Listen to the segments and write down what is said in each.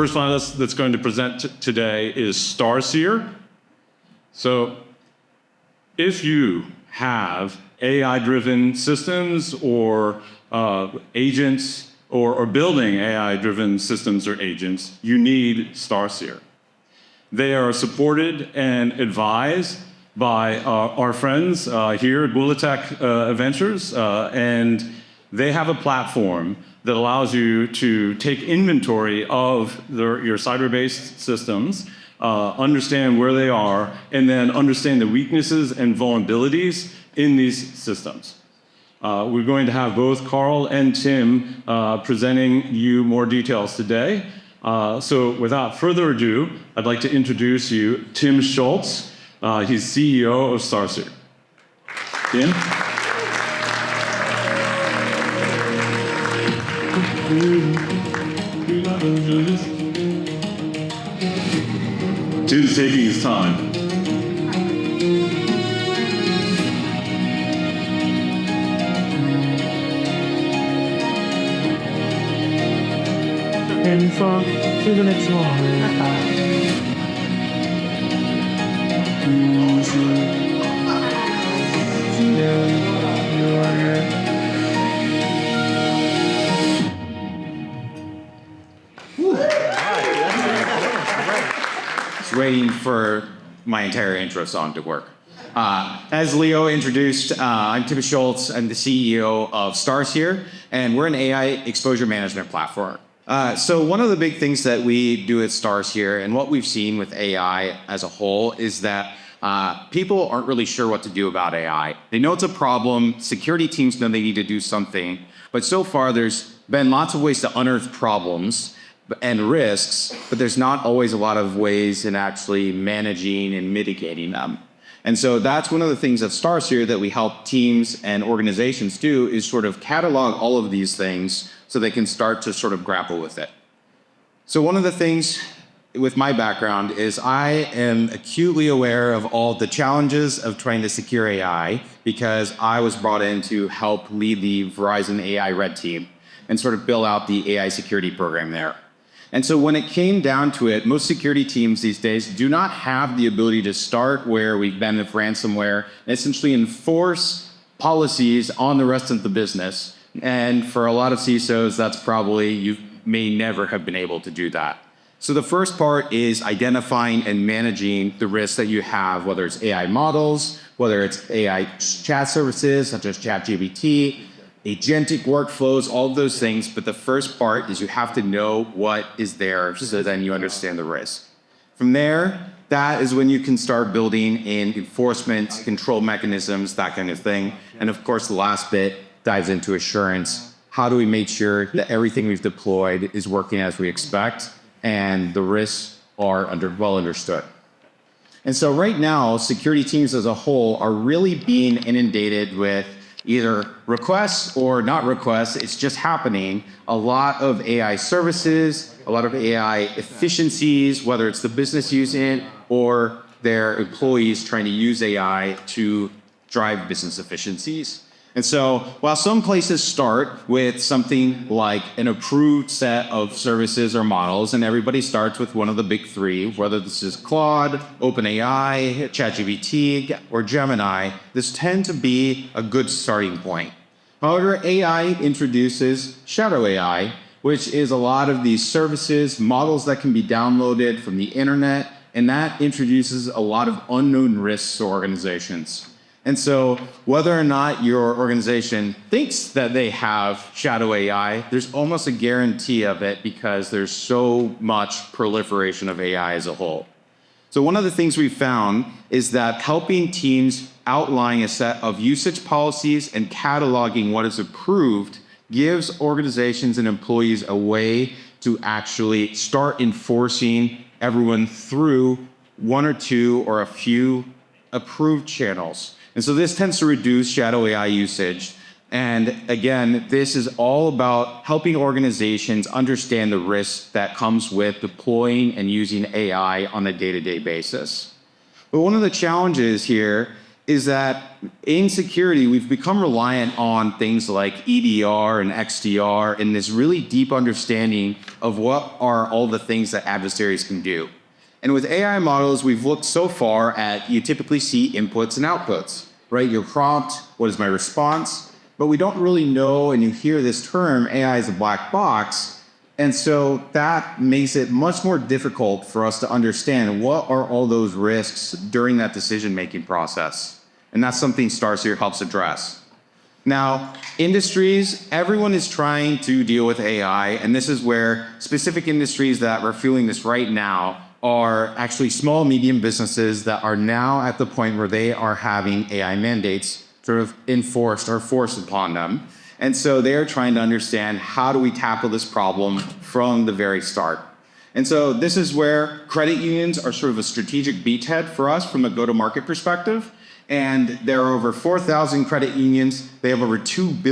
first finalist that's going to present today is Starseer. So if you have AI-driven systems or agents or building AI-driven systems or agents, you need Starseer. They are supported and advised by our friends here at Bulletech Ventures, and they have a platform that allows you to take inventory of your cyber-based systems, understand where they are, and then understand the weaknesses and vulnerabilities in these systems. We're going to have both Carl and Tim presenting you more details today. So without further ado, I'd like to introduce you Tim Schultz. He's CEO of Starseer. Tim? Tim's taking his time. And for 2 minutes more. Just waiting for my entire intro song to work. As Leo introduced, I'm Tim Schultz. I'm the CEO of Starseer, and we're an AI exposure management platform. So one of the big things that we do at Starseer, and what we've seen with AI as a whole, is that people aren't really sure what to do about AI. They know it's a problem, security teams know they need to do something, but so far there's been lots of ways to unearth problems and risks, but there's not always a lot of ways in actually managing and mitigating them. And so that's one of the things at Starseer that we help teams and organizations do, is sort of catalog all of these things so they can start to sort of grapple with it. So one of the things with my background is I am acutely aware of all the challenges of trying to secure AI, because I was brought in to help lead the Verizon AI red team and sort of build out the AI security program there. And so when it came down to it, most security teams these days do not have the ability to start where we've been with ransomware and essentially enforce policies on the rest of the business. And for a lot of CISOs, that's probably, you may never have been able to do that. So the first part is identifying and managing the risks that you have, whether it's AI models, whether it's AI chat services such as ChatGPT, agentic workflows, all of those things. But the first part is you have to know what is there so then you understand the risk. From there, that is when you can start building in enforcement, control mechanisms, that kind of thing. And of course, the last bit dives into assurance. How do we make sure that everything we've deployed is working as we expect and the risks are well understood? And so right now, security teams as a whole are really being inundated with either requests or not requests. It's just happening. A lot of AI services, a lot of AI efficiencies, whether it's the business using it or their employees trying to use AI to drive business efficiencies. And so while some places start with something like an approved set of services or models, and everybody starts with one of the big three, whether this is Claude, OpenAI, ChatGPT, or Gemini, this tends to be a good starting point. However, AI introduces shadow AI, which is a lot of these services, models that can be downloaded from the internet, and that introduces a lot of unknown risks to organizations. And so whether or not your organization thinks that they have shadow AI, there's almost a guarantee of it because there's so much proliferation of AI as a whole. So one of the things we found is that helping teams outline a set of usage policies and cataloging what is approved gives organizations and employees a way to actually start enforcing everyone through one or two or a few approved channels. And so this tends to reduce shadow AI usage. And again, this is all about helping organizations understand the risk that comes with deploying and using AI on a day-to-day basis. But one of the challenges here is that in security, we've become reliant on things like EDR and XDR and this really deep understanding of what are all the things that adversaries can do. And with AI models, we've looked so far at, you typically see inputs and outputs, right? Your prompt, what is my response? But we don't really know, and you hear this term, AI is a black box. And so that makes it much more difficult for us to understand what are all those risks during that decision-making process. And that's something Starseer helps address. Now, industries, everyone is trying to deal with AI, and this is where specific industries that are feeling this right now are actually small, medium businesses that are now at the point where they are having AI mandates sort of enforced or forced upon them. And so they're trying to understand, how do we tackle this problem from the very start? And so this is where credit unions are sort of a strategic beachhead for us from a go-to-market perspective. And there are over 4,000 credit unions. They have over $2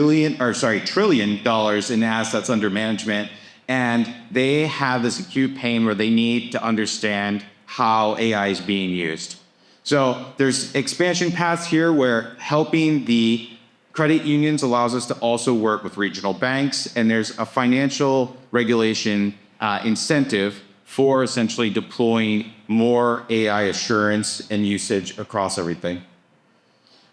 trillion in assets under management. And they have this acute pain where they need to understand how AI is being used. So there's expansion paths here where helping the credit unions allows us to also work with regional banks. And there's a financial regulation incentive for essentially deploying more AI assurance and usage across everything.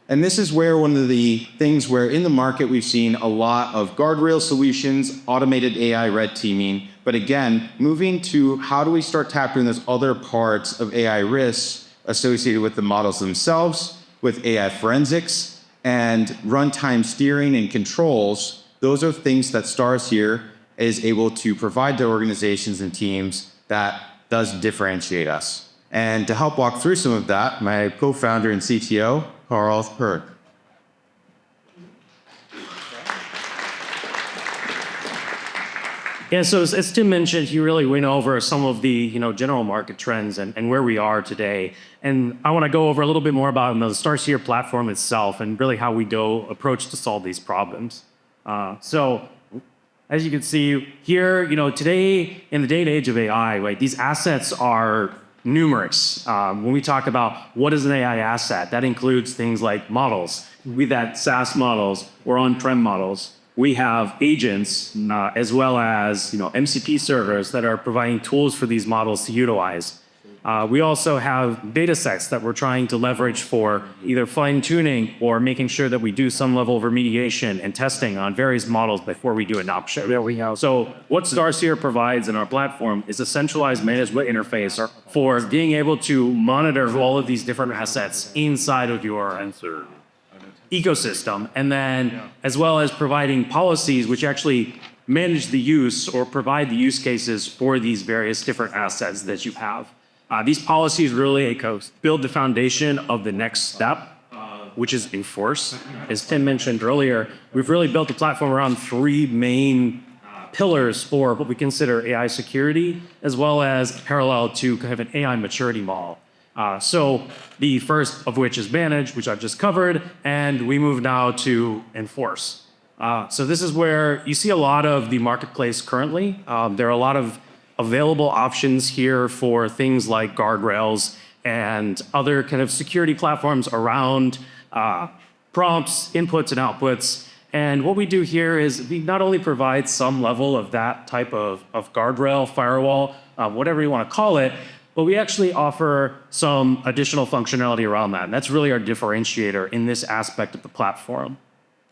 And this is where one of the things where in the market we've seen a lot of guardrail solutions, automated AI red teaming, but again, moving to how do we start tackling those other parts of AI risks associated with the models themselves, with AI forensics, and runtime steering and controls. Those are things that Starseer is able to provide to organizations and teams that does differentiate us. And to help walk through some of that, my co-founder and CTO, Carl Hurd. Yeah, so as Tim mentioned, he really went over some of the general market trends and where we are today. And I want to go over a little bit more about the Starseer platform itself and really how we approach to solve these problems. So as you can see here, today in the day and age of AI, right, these assets are numerous. When we talk about what is an AI asset, that includes things like models, be that SaaS models or on-prem models. We have agents as well as MCP servers that are providing tools for these models to utilize. We also have datasets that we're trying to leverage for either fine-tuning or making sure that we do some level of remediation and testing on various models before we do adoption. So what Starseer provides in our platform is a centralized management interface for being able to monitor all of these different assets inside of your ecosystem, and then as well as providing policies which actually manage the use or provide the use cases for these various different assets that you have. These policies really build the foundation of the next step, which is enforce. As Tim mentioned earlier, we've really built the platform around three main pillars for what we consider AI security, as well as parallel to kind of an AI maturity model. So the first of which is manage, which I've just covered, and we move now to enforce. So this is where you see a lot of the marketplace currently. There are a lot of available options here for things like Guardrails and other kind of security platforms around prompts, inputs, and outputs. And what we do here is we not only provide some level of that type of guardrail, firewall, whatever you want to call it, but we actually offer some additional functionality around that. And that's really our differentiator in this aspect of the platform.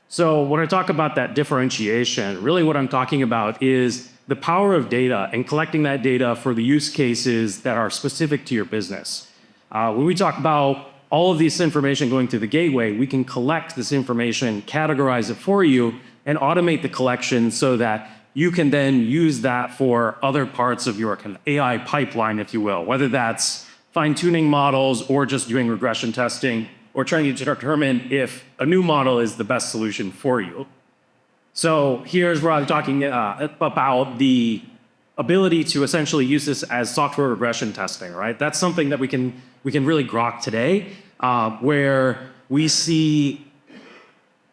So when I talk about that differentiation, really what I'm talking about is the power of data and collecting that data for the use cases that are specific to your business. When we talk about all of this information going through the gateway, we can collect this information, categorize it for you, and automate the collection so that you can then use that for other parts of your kind of AI pipeline, if you will, whether that's fine-tuning models or just doing regression testing or trying to determine if a new model is the best solution for you. So here's where I'm talking about the ability to essentially use this as software regression testing, right? That's something that we can really grok today, where we see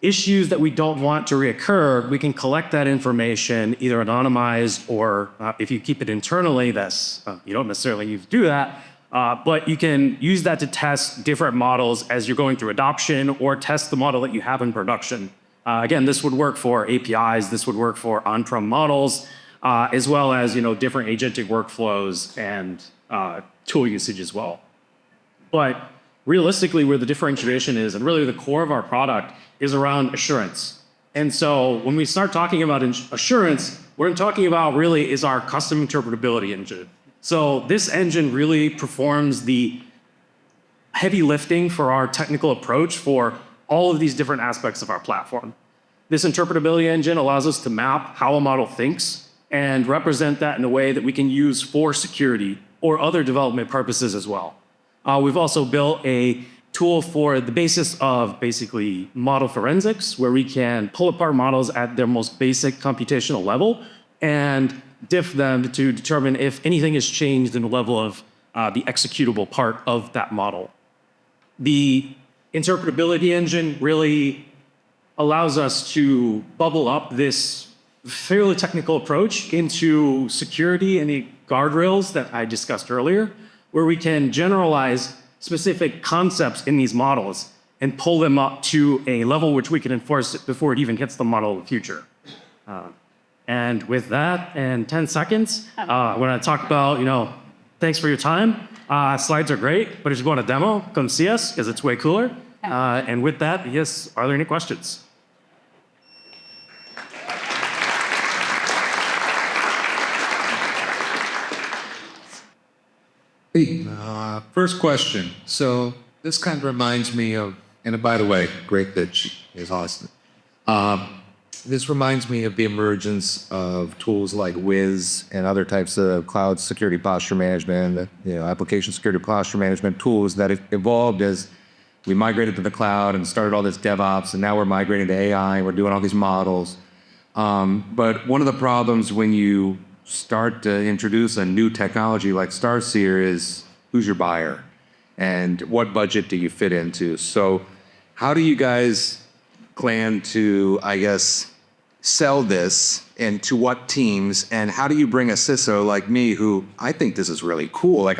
issues that we don't want to reoccur. We can collect that information either anonymized or if you keep it internally, that's you don't necessarily need to do that. But you can use that to test different models as you're going through adoption or test the model that you have in production. Again, this would work for APIs, this would work for on-prem models, as well as different agentic workflows and tool usage as well. But realistically, where the differentiation is, and really the core of our product, is around assurance. And so when we start talking about assurance, what I'm talking about really is our custom interpretability engine. So this engine really performs the heavy lifting for our technical approach for all of these different aspects of our platform. This interpretability engine allows us to map how a model thinks and represent that in a way that we can use for security or other development purposes as well. We've also built a tool for the basis of basically model forensics, where we can pull apart models at their most basic computational level and diff them to determine if anything has changed in the level of the executable part of that model. The interpretability engine really allows us to bubble up this fairly technical approach into security and the guardrails that I discussed earlier, where we can generalize specific concepts in these models and pull them up to a level which we can enforce it before it even hits the model of the future. And with that, in 10 seconds, we're going to talk about, thanks for your time. Slides are great, but if you want a demo, come see us because it's way cooler. And with that, yes, are there any questions? Hey, first question. So this kind of reminds me of, and by the way, great that she is awesome. This reminds me of the emergence of tools like Wiz and other types of cloud security posture management, application security posture management tools that have evolved as we migrated to the cloud and started all this DevOps, and now we're migrating to AI, we're doing all these models. But one of the problems when you start to introduce a new technology like Starseer is who's your buyer and what budget do you fit into? So how do you guys plan to, sell this and to what teams, and how do you bring a CISO like me who I think this is really cool?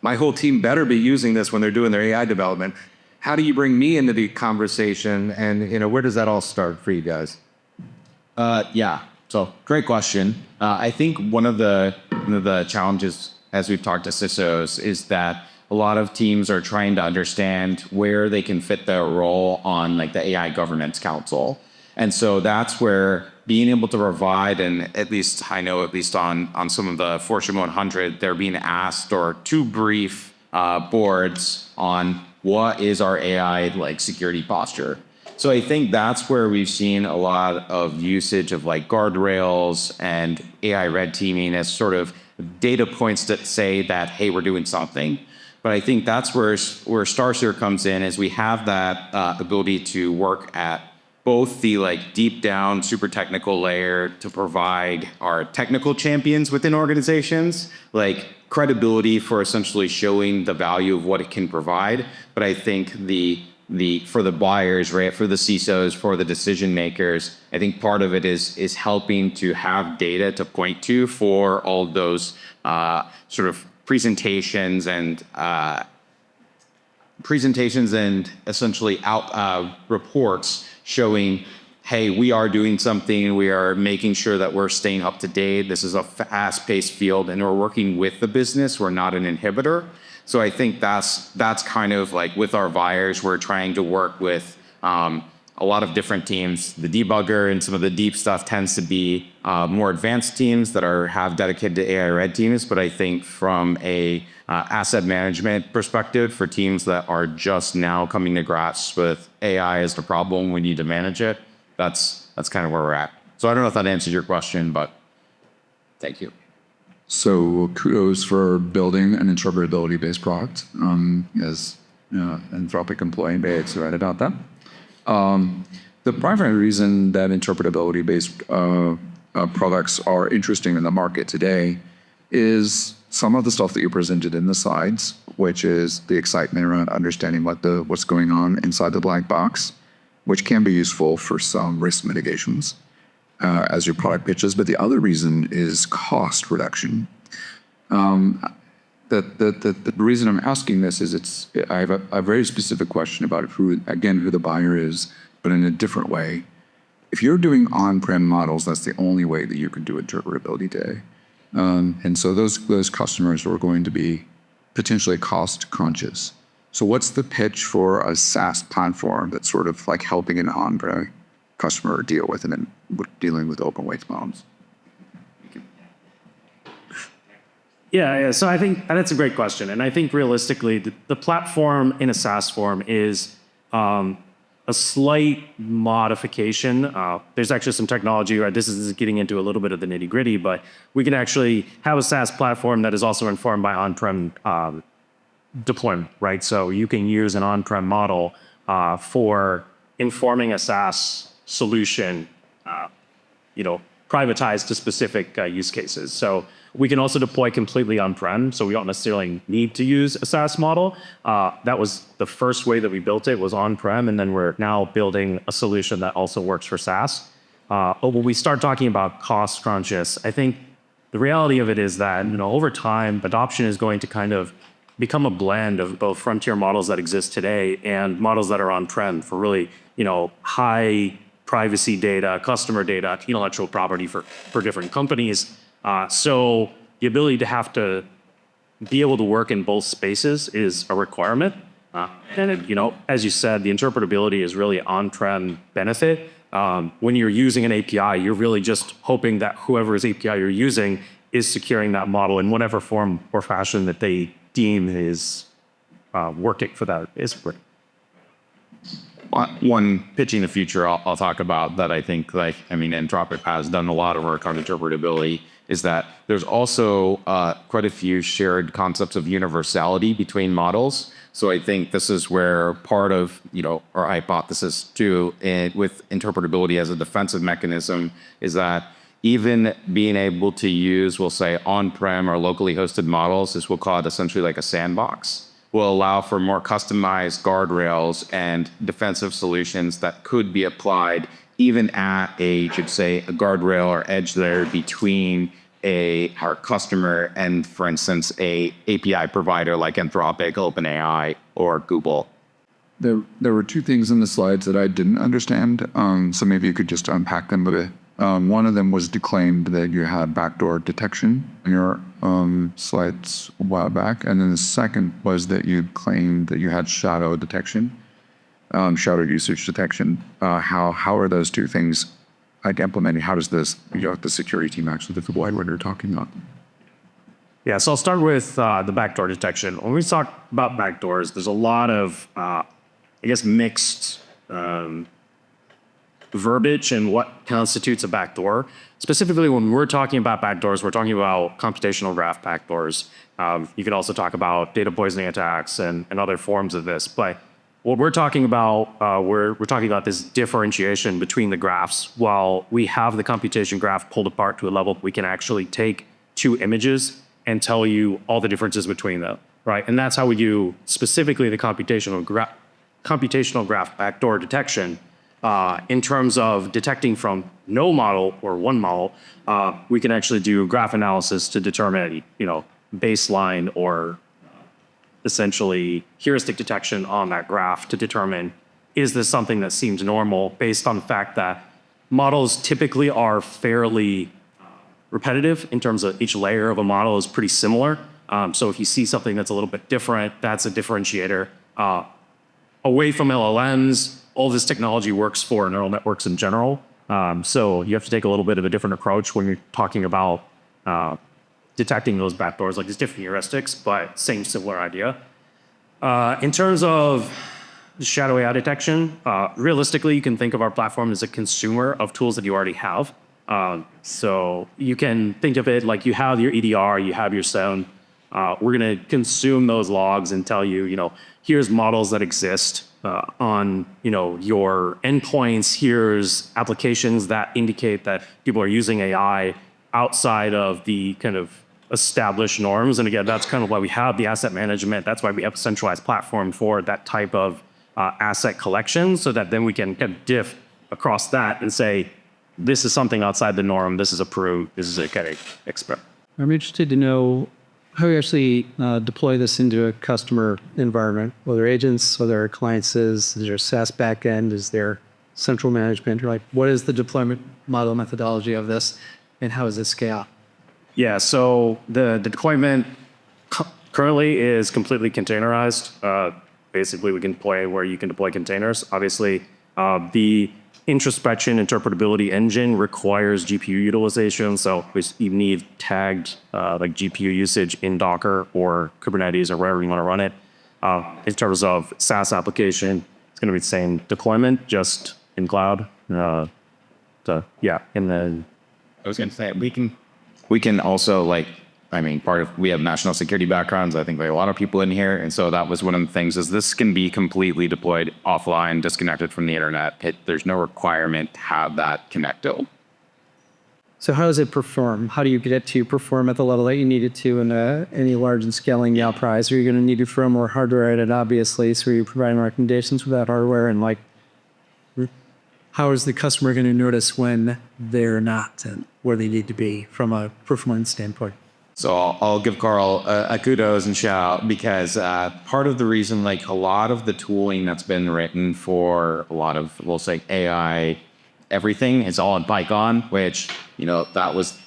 My whole team better be using this when they're doing their AI development. How do you bring me into the conversation, and where does that all start for you guys? So great question. I think one of the challenges as we've talked to CISOs is that a lot of teams are trying to understand where they can fit their role on the AI governance council. And so that's where being able to provide, and at least I know on some of the Fortune 100, they're being asked or to brief boards on what is our AI security posture. So I think that's where we've seen a lot of usage of guardrails and AI red teaming as sort of data points that say that, hey, we're doing something. But I think that's where Starseer comes in, is we have that ability to work at both the deep down super technical layer to provide our technical champions within organizations, credibility for essentially showing the value of what it can provide. But I think for the buyers, right, for the CISOs, for the decision makers, I think part of it is helping to have data to point to for all of those sort of presentations and essentially reports showing, hey, we are doing something, we are making sure that we're staying up to date. This is a fast-paced field, and we're working with the business. We're not an inhibitor. So I think that's kind of with our buyers, we're trying to work with a lot of different teams. The debugger and some of the deep stuff tends to be more advanced teams that have dedicated to AI red teams. But I think from a asset management perspective, for teams that are just now coming to grasp with AI as the problem, we need to manage it. That's kind of where we're at. So I don't know if that answers your question, but thank you. So kudos for building an interpretability-based product. As Anthropic employee, may I write about that. The primary reason that interpretability-based products are interesting in the market today is some of the stuff that you presented in the slides, which is the excitement around understanding what's going on inside the black box, which can be useful for some risk mitigations as your product pitches. But the other reason is cost reduction. The reason I'm asking this is I have a very specific question about who the buyer is, but in a different way. If you're doing on-prem models, that's the only way that you can do interpretability today. And so those customers are going to be potentially cost conscious. So what's the pitch for a SaaS platform that's sort of like helping an on-prem customer deal with it and dealing with open weights models? Yeah. So I think that's a great question. And I think realistically, the platform in a SaaS form is a slight modification. There's actually some technology, right? This is getting into a little bit of the nitty gritty, but we can actually have a SaaS platform that is also informed by on-prem deployment, right? So you can use an on-prem model for informing a SaaS solution, privatized to specific use cases. So we can also deploy completely on-prem, so we don't necessarily need to use a SaaS model. That was the first way that we built it, was on-prem, and then we're now building a solution that also works for SaaS. When we start talking about cost conscious, I think the reality of it is that over time, adoption is going to kind of become a blend of both frontier models that exist today and models that are on-prem for really high privacy data, customer data, intellectual property for different companies. So the ability to have to be able to work in both spaces is a requirement. And as you said, the interpretability is really on-prem benefit. When you're using an API, you're really just hoping that whoever's API you're using is securing that model in whatever form or fashion that they deem is working for that is working. One pitching the future I'll talk about that I think Anthropic has done a lot of work on interpretability is that there's also quite a few shared concepts of universality between models. So I think this is where part of, our hypothesis too, with interpretability as a defensive mechanism is that even being able to use, we'll say, on-prem or locally hosted models, this we'll call it essentially like a sandbox, will allow for more customized guardrails and defensive solutions that could be applied even at a guardrail or edge layer between our customer and, for instance, a API provider like Anthropic, OpenAI, or Google. There were two things in the slides that I didn't understand, so maybe you could just unpack them a bit. One of them was claimed that you had backdoor detection in your slides a while back, and then the second was that you claimed that you had shadow detection, shadow usage detection. How are those two things implemented? How does the security team actually deploy what you're talking about? Yeah, so I'll start with the backdoor detection. When we talk about backdoors, there's a lot of, mixed verbiage and what constitutes a backdoor. Specifically, when we're talking about backdoors, we're talking about computational graph backdoors. You could also talk about data poisoning attacks and other forms of this. But what we're talking about, we're talking about this differentiation between the graphs. While we have the computation graph pulled apart to a level we can actually take two images and tell you all the differences between them, right? And that's how we do specifically the computational graph backdoor detection. In terms of detecting from no model or one model, we can actually do graph analysis to determine, baseline or essentially heuristic detection on that graph to determine, is this something that seems normal based on the fact that models typically are fairly repetitive in terms of each layer of a model is pretty similar. So if you see something that's a little bit different, that's a differentiator. Away from LLMs, all this technology works for neural networks in general. So you have to take a little bit of a different approach when you're talking about detecting those backdoors, like there's different heuristics, but similar idea. In terms of shadow AI detection, realistically, you can think of our platform as a consumer of tools that you already have. So you can think of it like you have your EDR, you have your SOAN. We're going to consume those logs and tell you, here's models that exist on, your endpoints. Here's applications that indicate that people are using AI outside of the kind of established norms. And again, that's kind of why we have the asset management. That's why we have a centralized platform for that type of asset collection, so that then we can kind of diff across that and say, this is something outside the norm. This is approved. This is a kind of expert. I'm interested to know how you actually deploy this into a customer environment, whether agents, whether clients is there a SaaS backend, is there central management, or like what is the deployment model methodology of this and how does it scale? Yeah, so the deployment currently is completely containerized. Basically, we can deploy where you can deploy containers. Obviously, the introspection interpretability engine requires GPU utilization, so you need tagged like GPU usage in Docker or Kubernetes or wherever you want to run it. In terms of SaaS application, it's going to be the same deployment, just in cloud. And then I was going to say we can also we have national security backgrounds. I think there are a lot of people in here, and so that was one of the things. Is this can be completely deployed offline, disconnected from the internet. There's no requirement to have that connected. So how does it perform? How do you get it to perform at the level that you need it to in any large and scaling enterprise? Are you going to need to throw more hardware at it, obviously? So are you providing recommendations for that hardware? And like, how is the customer going to notice when they're not where they need to be from a performance standpoint? So I'll give Carl a kudos and shout out because part of the reason, like a lot of the tooling that's been written for a lot of, we'll say AI, everything is all in Python, which, that was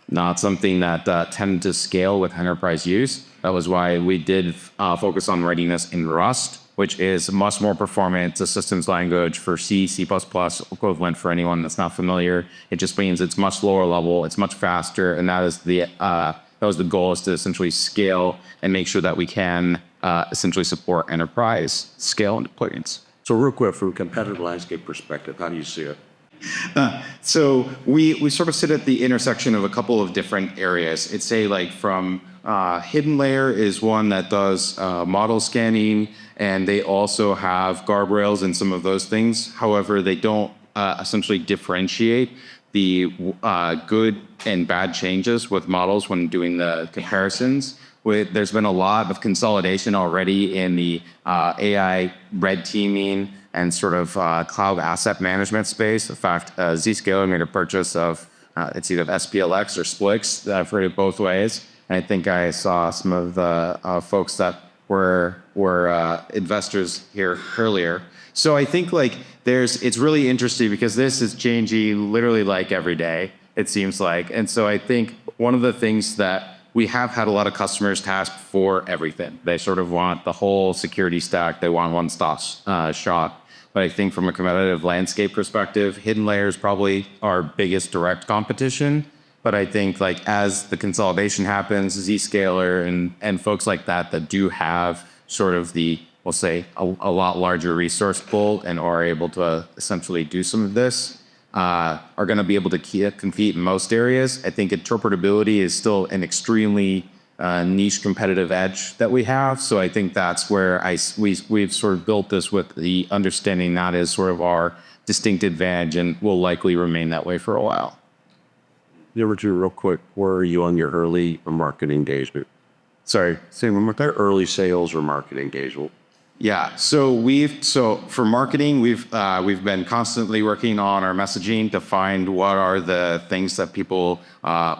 not something that tended to scale with enterprise use. That was why we did focus on writing this in Rust, which is much more performant. It's a systems language for C, C++ equivalent for anyone that's not familiar. It just means it's much lower level, it's much faster, and that was the goal, is to essentially scale and make sure that we can essentially support enterprise scale and deployments. So real quick, from a competitive landscape perspective, how do you see it? So we sort of sit at the intersection of a couple of different areas. It's from hidden layer is one that does model scanning, and they also have guardrails and some of those things. However, they don't essentially differentiate the good and bad changes with models when doing the comparisons. There's been a lot of consolidation already in the AI red teaming and sort of cloud asset management space. In fact, Zscaler made a purchase of it's either SPLX or Splix. I've heard it both ways. And I think I saw some of the folks that were investors here earlier. So I think it's really interesting because this is changing literally every day, it seems like. And so I think one of the things that we have had a lot of customers task for everything. They sort of want the whole security stack. They want one-stop shop. But I think from a competitive landscape perspective, hidden layer is probably our biggest direct competition. But I think as the consolidation happens, Zscaler and folks like that do have sort of we'll say a lot larger resource pool and are able to essentially do some of this, are going to be able to compete in most areas. I think interpretability is still an extremely niche competitive edge that we have. So I think that's where we've sort of built this with the understanding that is sort of our distinct advantage and will likely remain that way for a while. Number two, real quick, where are you on your early market engagement? Sorry, say one more time. Early sales or market engagement? Yeah, so for marketing, we've been constantly working on our messaging to find what are the things that people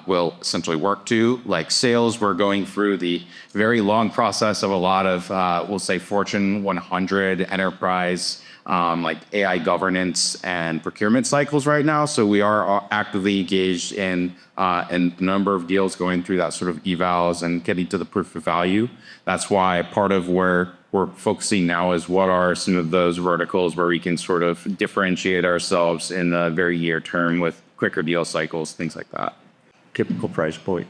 will essentially work to. Like sales, we're going through the very long process of a lot of we'll say Fortune 100 enterprise AI governance and procurement cycles right now. So we are actively engaged in a number of deals going through that sort of evals and getting to the proof of value. That's why part of where we're focusing now is what are some of those verticals where we can sort of differentiate ourselves in the very near term with quicker deal cycles, things like that. Typical price point.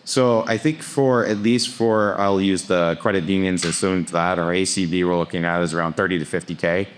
So I think I'll use the credit unions as soon as that, our ACV we're looking at is around 30 to 50K.